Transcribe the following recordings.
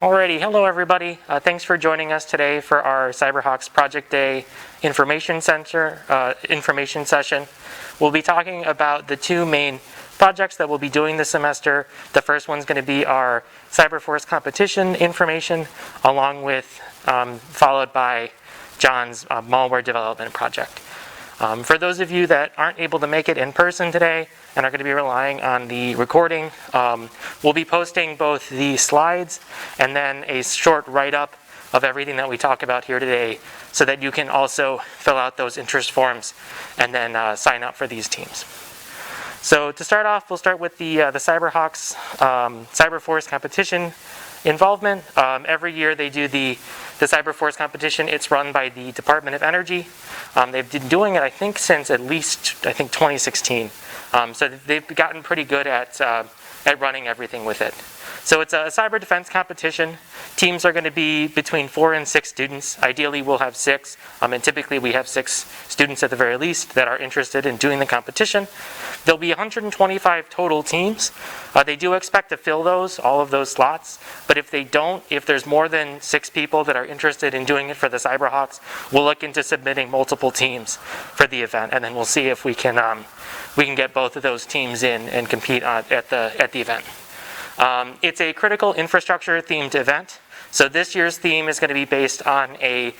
Alrighty, hello everybody. Thanks for joining us today for our CyberHawks Project Day information session. We'll be talking about the two main projects that we'll be doing this semester. The first one's going to be our CyberForce competition information, along with followed by John's malware development project. For those of you that aren't able to make it in person today and are going to be relying on the recording, we'll be posting both the slides and then a short write-up of everything that we talk about here today so that you can also fill out those interest forms and then sign up for these teams. So to start off, we'll start with the CyberHawks CyberForce competition involvement. Every year they do the CyberForce competition. It's run by the Department of Energy. They've been doing it, I think, since at least 2016. So they've gotten pretty good at running everything with it. So it's a cyber defense competition. Teams are going to be between 4 and 6 students. Ideally, we'll have 6, and typically we have 6 students at the very least that are interested in doing the competition. There'll be 125 total teams. They do expect to fill all of those slots, but if they don't, if there's more than 6 people that are interested in doing it for the CyberHawks, we'll look into submitting multiple teams for the event, and then we'll see if we can get both of those teams in and compete at the event. It's a critical infrastructure themed event. So this year's theme is going to be based on a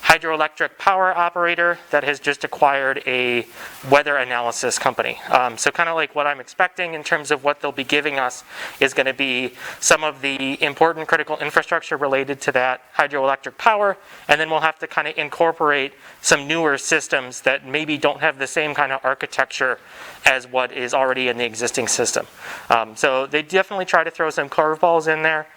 hydroelectric power operator that has just acquired a weather analysis company. So kind of like what I'm expecting in terms of what they'll be giving us is going to be some of the important critical infrastructure related to that hydroelectric power, and then we'll have to kind of incorporate some newer systems that maybe don't have the same kind of architecture as what is already in the existing system. So they definitely try to throw some curveballs in there.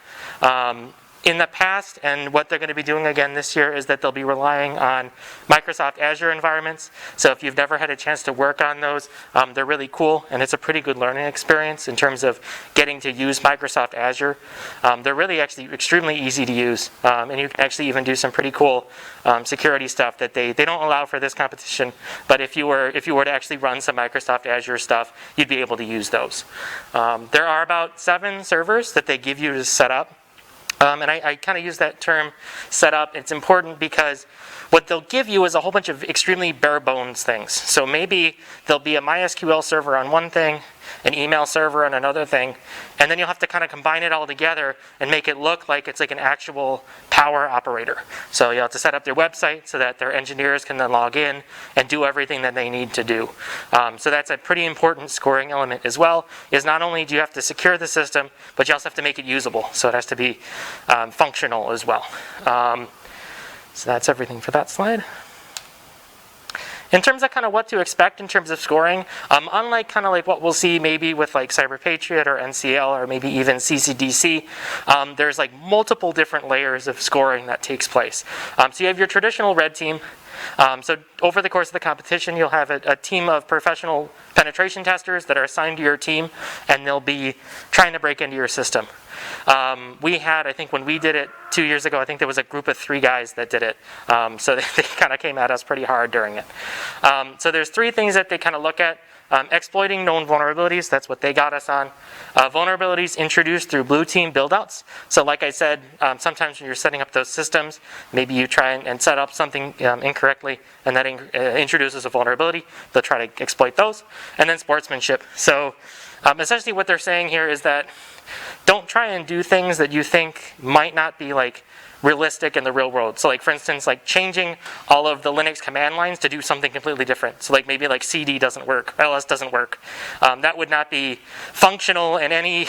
In the past, and what they're going to be doing again this year, is that they'll be relying on Microsoft Azure environments. So if you've never had a chance to work on those, they're really cool, and it's a pretty good learning experience in terms of getting to use Microsoft Azure. They're really actually extremely easy to use, and you can actually even do some pretty cool security stuff that they don't allow for this competition. But if you were to actually run some Microsoft Azure stuff, you'd be able to use those. There are about 7 servers that they give you to set up. And I kind of use that term set up. It's important because what they'll give you is a whole bunch of extremely bare bones things. So maybe there'll be a MySQL server on one thing, an email server on another thing, and then you'll have to kind of combine it all together and make it look like it's like an actual power operator. So you'll have to set up their website so that their engineers can then log in and do everything that they need to do. So that's a pretty important scoring element as well, is not only do you have to secure the system, but you also have to make it usable. So it has to be functional as well. So that's everything for that slide. In terms of kind of what to expect in terms of scoring, unlike kind of like what we'll see maybe with like Cyber Patriot or NCL or maybe even CCDC, there's like multiple different layers of scoring that takes place. So you have your traditional red team. So over the course of the competition, you'll have a team of professional penetration testers that are assigned to your team, and they'll be trying to break into your system. We had, I think when we did it 2 years ago, I think there was a group of 3 guys that did it. So they kind of came at us pretty hard during it. So there's 3 things that they kind of look at. Exploiting known vulnerabilities, that's what they got us on. Vulnerabilities introduced through blue team build-outs. So like I said, sometimes when you're setting up those systems, maybe you try and set up something incorrectly, and that introduces a vulnerability. They'll try to exploit those. And then sportsmanship. So essentially what they're saying here is that don't try and do things that you think might not be like realistic in the real world. So like for instance, like changing all of the Linux command lines to do something completely different. So like maybe like CD doesn't work, ls doesn't work. That would not be functional in any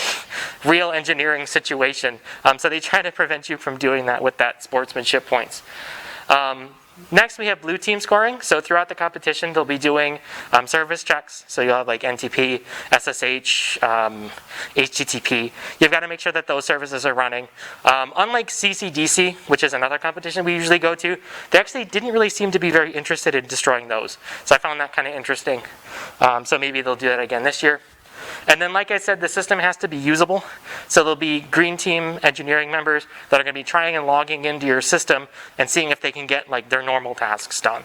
real engineering situation. So they try to prevent you from doing that with that sportsmanship points. Next, we have blue team scoring. So throughout the competition, they'll be doing service checks. So you'll have like NTP, SSH, HTTP. You've got to make sure that those services are running. Unlike CCDC, which is another competition we usually go to, they actually didn't really seem to be very interested in destroying those. So I found that kind of interesting. So maybe they'll do that again this year. And then, like I said, the system has to be usable. So there'll be green team engineering members that are going to be trying and logging into your system and seeing if they can get like their normal tasks done.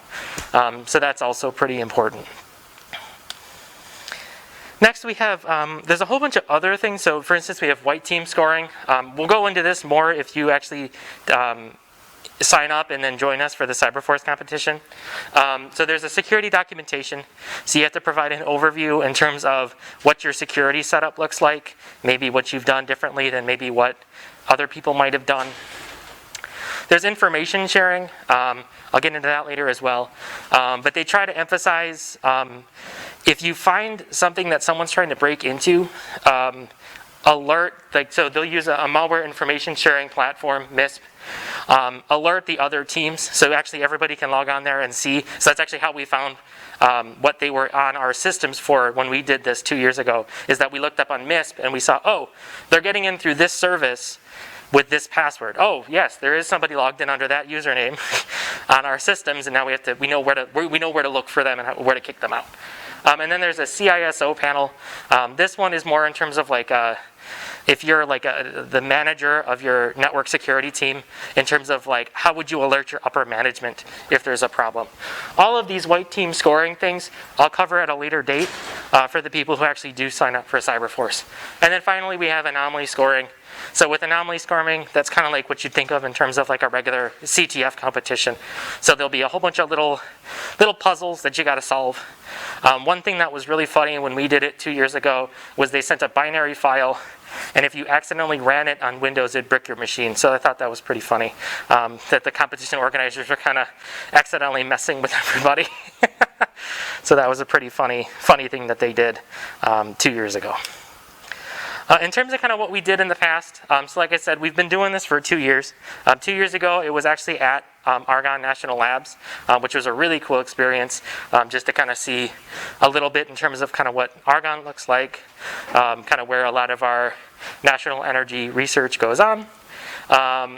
So that's also pretty important. Next we have, there's a whole bunch of other things. So for instance, we have white team scoring. We'll go into this more if you actually sign up and then join us for the CyberForce competition. So there's a security documentation. So you have to provide an overview in terms of what your security setup looks like, maybe what you've done differently than maybe what other people might have done. There's information sharing. I'll get into that later as well. But they try to emphasize if you find something that someone's trying to break into, alert, so they'll use a malware information sharing platform, MISP, alert the other teams, so actually everybody can log on there and see. So that's actually how we found what they were on our systems for when we did this 2 years ago, is that we looked up on MISP and we saw, oh, they're getting in through this service with this password. Oh, yes, there is somebody logged in under that username on our systems, and now we know where to look for them and where to kick them out. And then there's a CISO panel. This one is more in terms of like if you're like the manager of your network security team, in terms of like how would you alert your upper management if there's a problem. All of these white team scoring things I'll cover at a later date for the people who actually do sign up for CyberForce. And then finally we have anomaly scoring. So with anomaly scoring, that's kind of like what you'd think of in terms of like a regular CTF competition. So there'll be a whole bunch of little puzzles that you got to solve. One thing that was really funny when we did it 2 years ago was they sent a binary file, and if you accidentally ran it on Windows, it'd brick your machine. So I thought that was pretty funny, that the competition organizers were kind of accidentally messing with everybody. So that was a pretty funny thing that they did 2 years ago. In terms of kind of what we did in the past, so like I said, we've been doing this for 2 years. 2 years ago, it was actually at Argonne National Labs, which was a really cool experience, just to kind of see a little bit in terms of kind of what Argonne looks like, kind of where a lot of our national energy research goes on.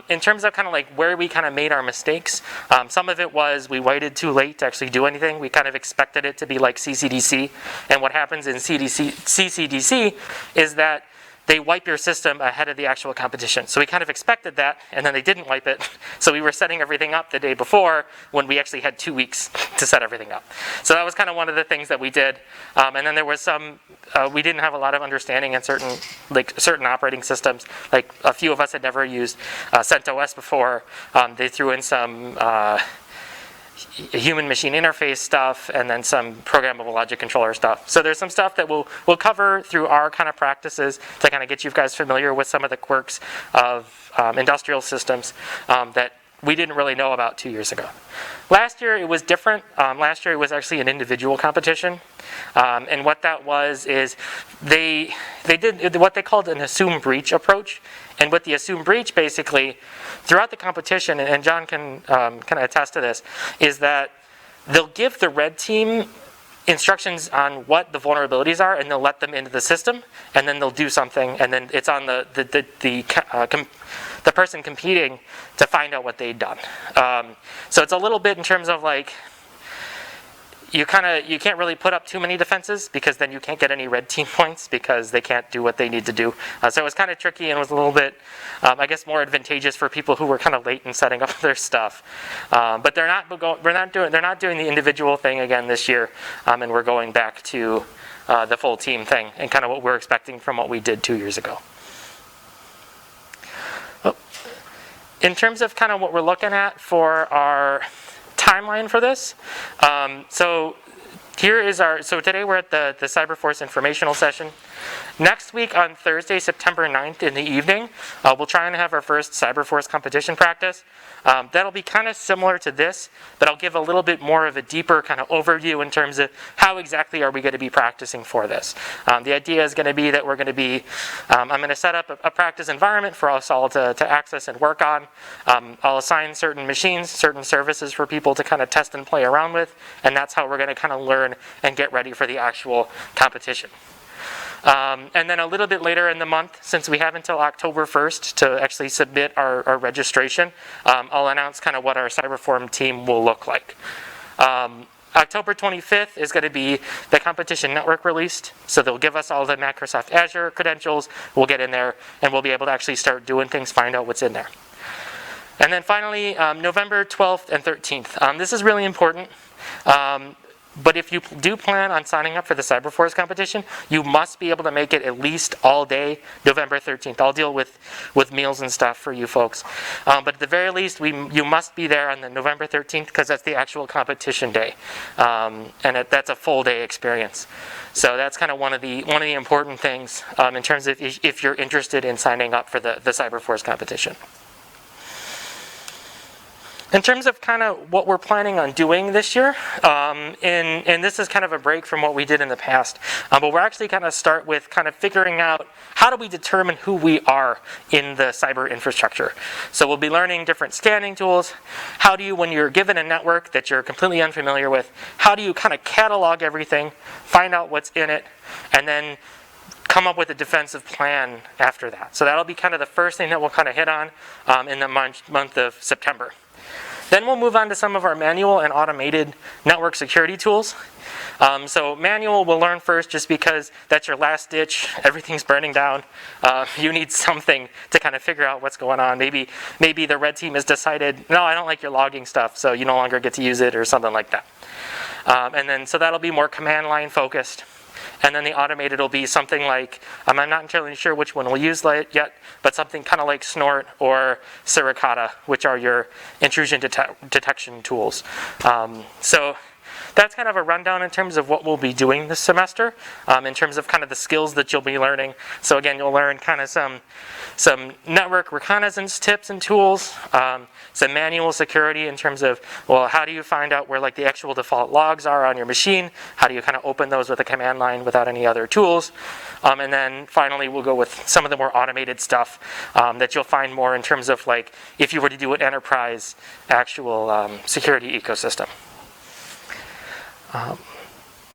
In terms of kind of like where we kind of made our mistakes, some of it was we waited too late to actually do anything. We kind of expected it to be like CCDC, and what happens in CCDC is that they wipe your system ahead of the actual competition. So we kind of expected that, and then they didn't wipe it. So we were setting everything up the day before when we actually had 2 weeks to set everything up. So that was kind of one of the things that we did. And then there was some, we didn't have a lot of understanding in certain operating systems. Like a few of us had never used CentOS before. They threw in some human machine interface stuff, and then some programmable logic controller stuff. So there's some stuff that we'll cover through our kind of practices to kind of get you guys familiar with some of the quirks of industrial systems that we didn't really know about 2 years ago. Last year it was different. Last year it was actually an individual competition. And what that was is they did what they called an assume breach approach. And with the assume breach, basically, throughout the competition, and John can kind of attest to this, is that they'll give the red team instructions on what the vulnerabilities are, and they'll let them into the system, and then they'll do something, and then it's on the person competing to find out what they'd done. So it's a little bit in terms of like, you can't really put up too many defenses, because then you can't get any red team points because they can't do what they need to do. So it was kind of tricky, and was a little bit, I guess, more advantageous for people who were kind of late in setting up their stuff. But they're not doing the individual thing again this year, and we're going back to the full team thing and kind of what we're expecting from what we did 2 years ago. In terms of kind of what we're looking at for our timeline for this. So today we're at the CyberForce informational session. Next week on Thursday, September 9th in the evening, we'll try and have our first CyberForce competition practice. That'll be kind of similar to this, but I'll give a little bit more of a deeper kind of overview in terms of how exactly are we going to be practicing for this. The idea is going to be that we're going to be, I'm going to set up a practice environment for us all to access and work on. I'll assign certain machines, certain services for people to kind of test and play around with, and that's how we're going to kind of learn and get ready for the actual competition. And then a little bit later in the month, since we have until October 1st to actually submit our registration, I'll announce kind of what our CyberForce team will look like. October 25th is going to be the competition network released. So they'll give us all the Microsoft Azure credentials. We'll get in there, and we'll be able to actually start doing things, find out what's in there. And then finally, November 12th and 13th. This is really important. But if you do plan on signing up for the CyberForce competition, you must be able to make it at least all day November 13th. I'll deal with meals and stuff for you folks. But at the very least, you must be there on the November 13th because that's the actual competition day. And that's a full day experience. So that's kind of one of the important things in terms of if you're interested in signing up for the CyberForce competition. In terms of kind of what we're planning on doing this year, and this is kind of a break from what we did in the past, but we're actually going to start with kind of figuring out how do we determine who we are in the cyber infrastructure. So we'll be learning different scanning tools. How do you, when you're given a network that you're completely unfamiliar with, how do you kind of catalog everything, find out what's in it, and then come up with a defensive plan after that. So that'll be kind of the first thing that we'll kind of hit on in the month of September. Then we'll move on to some of our manual and automated network security tools. So manual we'll learn first just because that's your last ditch. Everything's burning down. You need something to kind of figure out what's going on. Maybe the red team has decided, no, I don't like your logging stuff, so you no longer get to use it or something like that. And then so that'll be more command line focused. And then the automated will be something like, I'm not entirely sure which one we'll use yet, but something kind of like Snort or Suricata, which are your intrusion detection tools. So that's kind of a rundown in terms of what we'll be doing this semester, in terms of kind of the skills that you'll be learning. So again, you'll learn kind of some network reconnaissance tips and tools, some manual security in terms of, well, how do you find out where like the actual default logs are on your machine? How do you kind of open those with a command line without any other tools? And then finally, we'll go with some of the more automated stuff that you'll find more in terms of like if you were to do an enterprise actual security ecosystem.